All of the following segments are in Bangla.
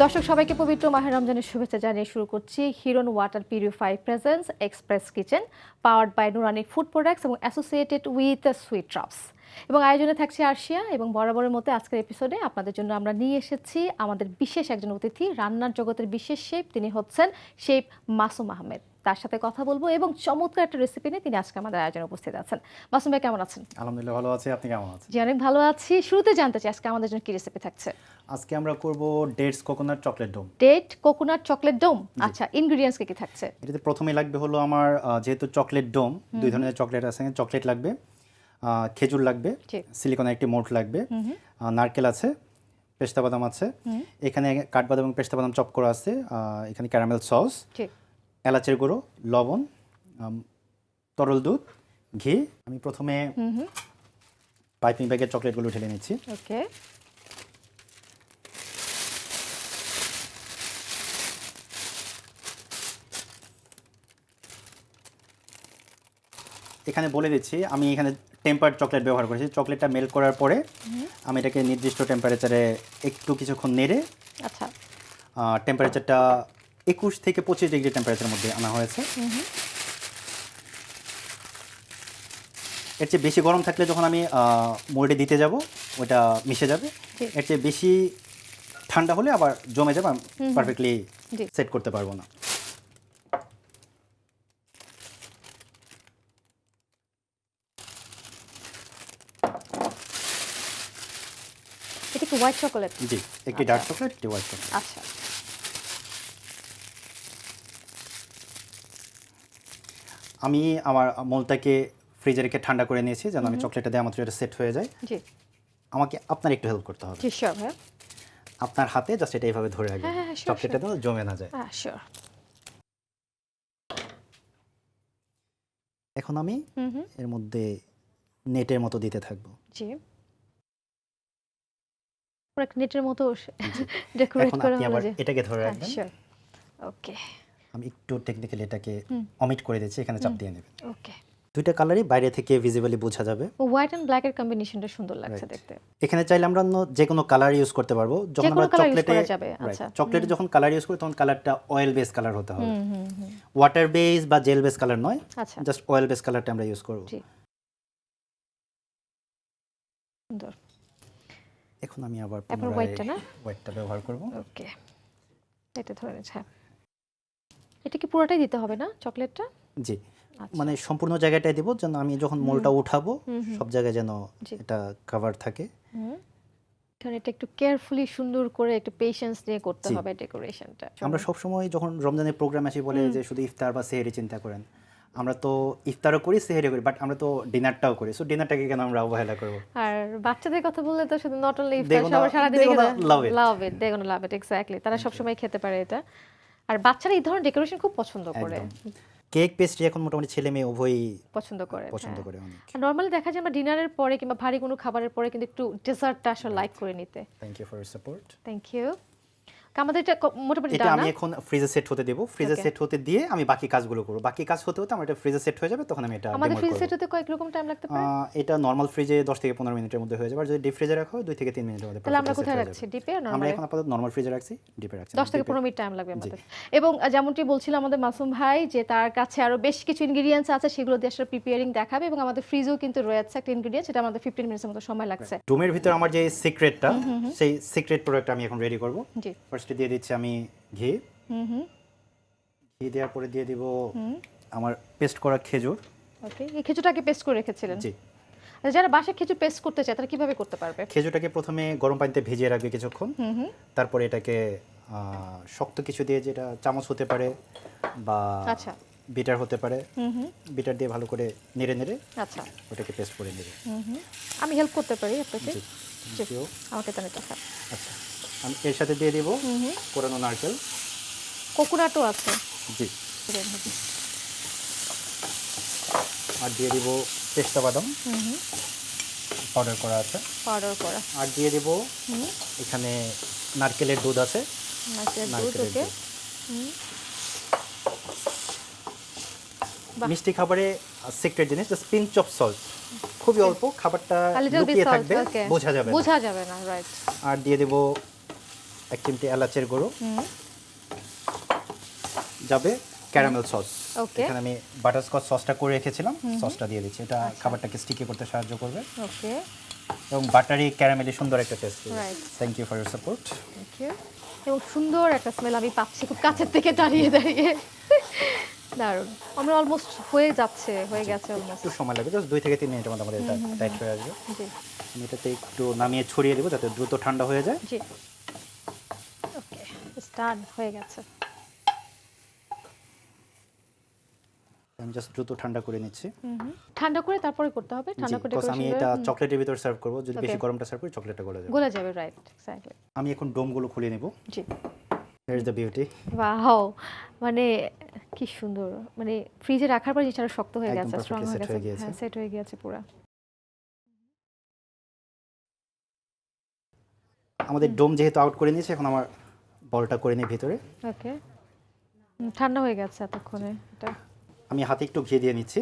দর্শক সবাইকে পবিত্র মাহে রমজানের শুভেচ্ছা জানিয়ে শুরু করছি Hiron water purify presence express kitchen powered by Nuranik food products এবং অ্যাসোসিয়েটেড উইথ সুইট ড্রপস এবং আয়োজনে থাকছে আরশিয়া এবং বরাবরের মতো আজকের এপিসোডে আপনাদের জন্য আমরা নিয়ে এসেছি আমাদের বিশেষ একজন অতিথি রান্নার জগতের বিশেষ শেফ তিনি হচ্ছেন শেফ মাসুম আহমেদ তার সাথে কথা বলবো এবং চমৎকার একটা রেসিপি নিয়ে তিনি আজকে আমাদের আয়োজনে উপস্থিত আছেন। মাসুম ভাই কেমন আছেন? আলহামদুলিল্লাহ ভালো আছি, আপনি কেমন আছেন? জি অনেক ভালো আছি। শুরুতে জানতে চাই আজকে আমাদের জন্য কি রেসিপি থাকছে? আজকে আমরা করব ডেটস কোকোনাট চকলেট ডোম। ডেট কোকোনাট চকলেট ডোম। আচ্ছা, ইনগ্রেডিয়েন্টস কি কি থাকছে? এটাতে প্রথমেই লাগবে হলো আমার যেহেতু চকলেট ডোম, দুই ধরনের চকলেট আছে। চকলেট লাগবে, খেজুর লাগবে, সিলিকনের একটি মোল্ড লাগবে, নারকেল আছে, পেস্তা বাদাম আছে, এখানে কাঠবাদাম এবং পেস্তা বাদাম চপ করা আছে, এখানে ক্যারামেল সস, এলাচের গুঁড়ো, লবণ, তরল দুধ, ঘি। আমি প্রথমে পাইপিং ব্যাগের চকলেটগুলো ঢেলে নিচ্ছি। ওকে। এখানে বলে দিচ্ছি আমি এখানে টেম্পারড চকলেট ব্যবহার করেছি। চকলেটটা মেল্ট করার পরে আমি এটাকে নির্দিষ্ট টেম্পারেচারে একটু কিছুক্ষণ নেড়ে, আচ্ছা, টেম্পারেচারটা 21 থেকে 25 ডিগ্রি টেম্পারেচারের মধ্যে আনা হয়েছে। এর চেয়ে বেশি গরম থাকলে যখন আমি মোল্ডে দিতে যাব ওটা মিশে যাবে। এর চেয়ে বেশি ঠান্ডা হলে আবার জমে যাবে, পারফেক্টলি সেট করতে পারবো না। এটা কি হোয়াইট চকোলেট? জি, একটি ডার্ক চকলেট, একটি হোয়াইট চকলেট। আচ্ছা, আমি আমার মোলটাকে ফ্রিজে রেখে ঠান্ডা করে নিয়েছি যেন আমি চকলেটটা দেওয়া মাত্র এটা সেট হয়ে যায়। জি, আমাকে আপনার একটু হেল্প করতে হবে। জি শিওর ভাই। আপনার হাতে জাস্ট এটা এইভাবে ধরে রাখবেন, চকলেটটা যেন জমে না যায়। হ্যাঁ শিওর। এখন আমি এর মধ্যে নেটের মতো দিতে থাকবো। জি, পুরো নেটের মতো ডেকোরেট করা আপনি হলো আবার যে। এটাকে ধরে হ্যাঁ রাখবেন। শিওর। ওকে। আমি একটু টেকনিক্যালি এটাকে অমিট করে দিচ্ছি, এখানে চাপ দিয়ে নেবেন। ওকে। দুইটা কালারই বাইরে থেকে ভিজিবলি বোঝা যাবে। হোয়াইট এন্ড ব্ল্যাক এর কম্বিনেশনটা সুন্দর লাগছে দেখতে। এখানে চাইলে আমরা যে কোনো কালার ইউজ করতে পারবো। যখন আমরা চকলেটে যখন কালার ইউজ করি তখন কালারটা অয়েল বেস কালার হতে হবে, ওয়াটার বেস বা জেল বেস কালার নয়। জাস্ট অয়েল বেস কালারটা আমরা ইউজ করব। সুন্দর। এখন আমি আবার হোয়াইটটা ব্যবহার করব। ওকে, এটা ধরে নিচ্ছি। এটা কি পুরোটাই দিতে হবে না চকলেটটা? জি, মানে সম্পূর্ণ জায়গাটায় দেব যেন আমি যখন মোলটা উঠাবো সব জায়গায় যেন এটা কভার থাকে। কারণ এটা একটু কেয়ারফুলি সুন্দর করে একটু পেশেন্স নিয়ে করতে হবে ডেকোরেশনটা। আমরা সব সময় যখন রমজানের প্রোগ্রাম আসি বলে যে শুধু ইফতার বা সেহরি চিন্তা করেন, আমরা তো ইফতারও করি, সেহরি করি, বাট আমরা তো ডিনারটাও করি। সো ডিনারটাকে কেন আমরা অবহেলা করব? আর বাচ্চাদের কথা বললে তো শুধু নট অনলি ইফতার, সবার সারা দিন লাভ ইট, দে গোনা লাভ ইট, এক্স্যাক্টলি। তারা সব সময় খেতে পারে এটা। আর বাচ্চারা এই ধরনের ডেকোরেশন খুব পছন্দ করে। কেক পেস্ট্রি এখন মোটামুটি ছেলে মেয়ে উভয়ই পছন্দ করে অনেক। আর নরমালি দেখা যায় আমরা ডিনারের পরে কিংবা ভারী কোনো খাবারের পরে কিন্তু একটু ডেজার্টটা আসলে লাইক করে নিতে। Thank you for your support. Thank you. আমাদের এটা মোটামুটি এটা আমি এখন ফ্রিজে সেট হতে দেব। ফ্রিজে সেট হতে দিয়ে আমি বাকি কাজগুলো করব। বাকি কাজ হতে হতে আমার এটা ফ্রিজে সেট হয়ে যাবে, তখন আমি এটা ডেমো করব। আমাদের ফ্রিজ সেট হতে কয় রকম টাইম লাগতে পারে? এটা নরমাল ফ্রিজে 10 থেকে 15 মিনিটের মধ্যে হয়ে যাবে। আর যদি ডিপ ফ্রিজে রাখা হয় 2 থেকে 3 মিনিটের মধ্যে। তাহলে আমরা কোথায় রাখছি, ডিপে না নরমাল? আমরা এখন আপাতত নরমাল ফ্রিজে রাখছি, ডিপে রাখছি। 10 থেকে 15 মিনিট টাইম লাগবে আমাদের। এবং যেমনটি বলছিল আমাদের মাসুম ভাই যে তার কাছে আরো বেশ কিছু ইনগ্রেডিয়েন্টস আছে, সেগুলো দিয়ে আসলে প্রিপেয়ারিং দেখাবে এবং আমাদের ফ্রিজেও কিন্তু রয়েছে একটা ইনগ্রেডিয়েন্ট, সেটা আমাদের 15 মিনিটের মতো সময় লাগছে। ডোমের ভিতর আমার যে সিক্রেটটা, সেই সিক্রেট প্রোডাক্ট আমি এখন রেডি করব। জি, ফার্স্টে দিয়ে দিচ্ছি আমি ঘি। ঘি দেওয়ার পরে দিয়ে দিব আমার পেস্ট করা খেজুর। ওকে, এই খেজুরটাকে পেস্ট করে রেখেছিলেন? জি। যারা বাসায় খেজুর পেস্ট করতে চায় তারা কিভাবে করতে পারবে? খেজুরটাকে প্রথমে গরম পানিতে ভিজিয়ে রাখবে কিছুক্ষণ, তারপরে এটাকে শক্ত কিছু দিয়ে, যেটা চামচ হতে পারে বা বিটার হতে পারে, বিটার দিয়ে ভালো করে নেড়ে নেড়ে ওটাকে পেস্ট করে নেবে। আমি হেল্প করতে পারি আপনাকে? জি, আমাকে তাহলে দেখা। আচ্ছা, আমি এর সাথে দিয়ে দেব কোরানো নারকেল। কোকোনাটও আছে? জি। আর দিয়ে দিব পেস্তা বাদাম পাউডার করা আছে। আর দিয়ে দেব এখানে নারকেলের দুধ আছে। নারকেলের দুধ। মিষ্টি খাবারে সিক্রেট জিনিস জাস্ট পিঞ্চ অফ সল্ট, খুবই অল্প, খাবারটা লুকিয়ে থাকবে, বোঝা যাবে না, রাইট। আর দিয়ে দেব 1 চিমটি এলাচের গুঁড়ো, যাবে ক্যারামেল সস। Okay. এখানে আমি বাটারস্কচ সসটা করে রেখেছিলাম, সসটা দিয়ে দিচ্ছি। এটা খাবারটাকে স্টিকি করতে সাহায্য করবে ওকে, এবং বাটারি ক্যারামেলি সুন্দর একটা taste. Right. Thank you for your support. Thank you. এবং সুন্দর একটা স্মেল আমি পাচ্ছি খুব কাছের থেকে দাঁড়িয়ে দাঁড়িয়ে। দারুণ, আমরা অলমোস্ট হয়ে গেছে অলমোস্ট। একটু সময় লাগবে, জাস্ট 2 থেকে 3 মিনিটের মধ্যে আমাদের এটা টাইট হয়ে আসবে। জি আমি এটাতে একটু নামিয়ে ছড়িয়ে দেবো যাতে দ্রুত ঠান্ডা হয়ে যায়। জি, ওকে, স্টার্ট হয়ে গেছে। আমি জাস্ট দ্রুত ঠান্ডা করে নিচ্ছি। ঠান্ডা করে তারপরে করতে হবে, ঠান্ডা করে বিকজ আমি এটা চকলেটের ভিতর সার্ভ করব, যদি বেশি Okay. গরমটা সার্ভ করি চকলেটটা গলে যাবে। গলে যাবে, রাইট, এক্স্যাক্টলি। আমি এখন ডোমগুলো খুলে নেব। জি, here is the beauty. Wow, মানে কি সুন্দর, মানে ফ্রিজে রাখার পর জিনিসটা আরো শক্ত হয়ে একদম গেছে, স্ট্রং perfectly হয়ে set গেছে, হয়ে গিয়েছে। হ্যাঁ সেট হয়ে গিয়েছে পুরো। আমাদের ডোম যেহেতু আউট করে নিয়েছে, এখন আমার বলটা করে নিই ভিতরে। ওকে, ঠান্ডা হয়ে গেছে এতক্ষণে এটা। আমি হাতে একটু ঘি দিয়ে নিচ্ছি।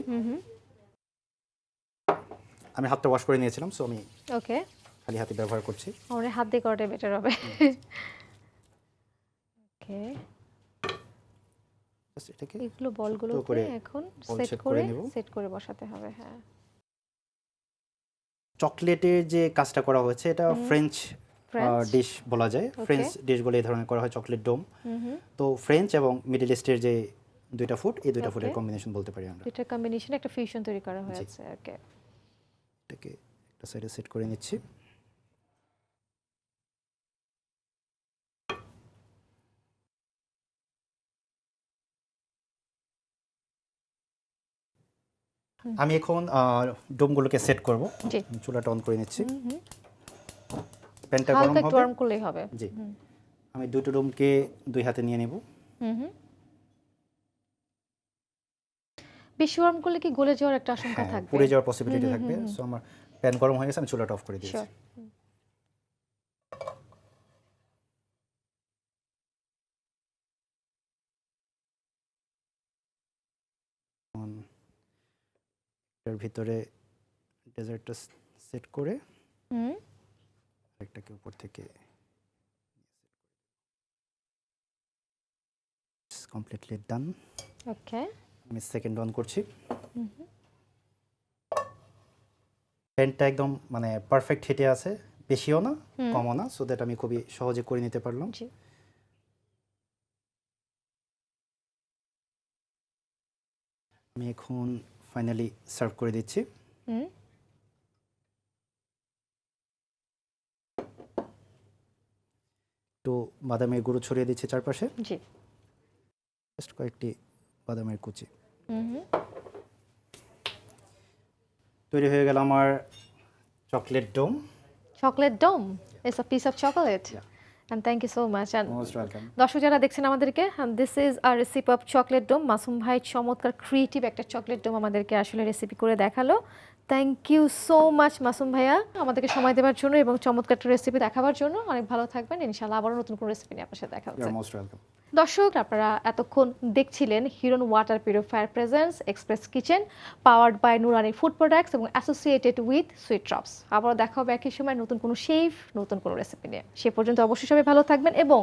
আমি হাতটা ওয়াশ করে নিয়েছিলাম, সো আমি ওকে, খালি হাতে ব্যবহার করছি। আমার হাত দিয়ে করাটাই বেটার হবে। ওকে, জাস্ট এটাকে এগুলো বলগুলো ছোট্ট করে এখন বল সেট set করে করে নেব। সেট করে বসাতে হবে, হ্যাঁ। চকলেটের যে কাজটা করা হয়েছে এটা ফ্রেঞ্চ French? ডিশ বলা যায়। ফ্রেঞ্চ ডিশ বলে এই ধরনের করা হয় চকলেট ডোম। তো ফ্রেঞ্চ এবং মিডল ইস্টের যে দুইটা ফুড, এই দুইটা ফুডের Okay. কম্বিনেশন বলতে পারি আমরা। দুইটার কম্বিনেশন একটা ফিউশন তৈরি করা হয়েছে, ওকে। এটাকে একটা সাইডে সেট করে নিচ্ছি। আমি এখন ডোমগুলোকে সেট করব। জি, আমি চুলাটা অন করে নিচ্ছি। প্যানটা গরম হালকা একটু হবে। গরম করলেই হবে। জি, আমি দুটো ডোমকে দুই হাতে নিয়ে নেব। বেশি গরম করলে কি গলে যাওয়ার একটা আশঙ্কা হ্যাঁ, থাকবে? পুড়ে যাওয়ার পসিবিলিটি থাকবে। সো আমার প্যান গরম হয়ে গেছে, আমি চুলাটা অফ করে দিয়েছি। শিওর। এর ভিতরে ডেজার্টটা সেট করে হুম, একটাকে উপর থেকে কমপ্লিটলি ডান। ওকে, আমি সেকেন্ড অন করছি। প্যানটা একদম মানে পারফেক্ট হিটে আছে, বেশিও না কমও না, সো দ্যাট আমি খুবই সহজে করে নিতে পারলাম। জি, আমি এখন ফাইনালি সার্ভ করে দিচ্ছি। হুম, একটু বাদামের গুঁড়ো ছড়িয়ে দিচ্ছি চারপাশে, জি, জাস্ট কয়েকটি বাদামের কুচি। তৈরি হয়ে গেল আমার chocolate dome. Chocolate dome is a piece of chocolate, and thank you so much. And most welcome. দর্শক যারা দেখছেন আমাদেরকে, this is a recipe of chocolate dome. Masum ভাই চমৎকার ক্রিয়েটিভ একটা চকলেট ডোম আমাদেরকে আসলে রেসিপি করে দেখালো। Thank you so much Masum ভাইয়া, আমাদেরকে সময় দেওয়ার জন্য এবং চমৎকার একটা রেসিপি দেখাবার জন্য। অনেক ভালো থাকবেন, ইনশাআল্লাহ আবারও নতুন কোনো রেসিপি নিয়ে আপনার সাথে দেখা ইউ হচ্ছে। আর মোস্ট ওয়েলকাম। দর্শক আপনারা এতক্ষণ দেখছিলেন Hiron water purifier presence express kitchen, powered by Nurani food products এবং অ্যাসোসিয়েটেড উইথ সুইট ড্রপস। আবারও দেখা হবে একই সময় নতুন কোনো শেফ, নতুন কোনো রেসিপি নিয়ে। সে পর্যন্ত অবশ্যই সবাই ভালো থাকবেন এবং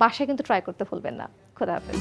বাসায় কিন্তু ট্রাই করতে ভুলবেন না। খোদা হাফেজ।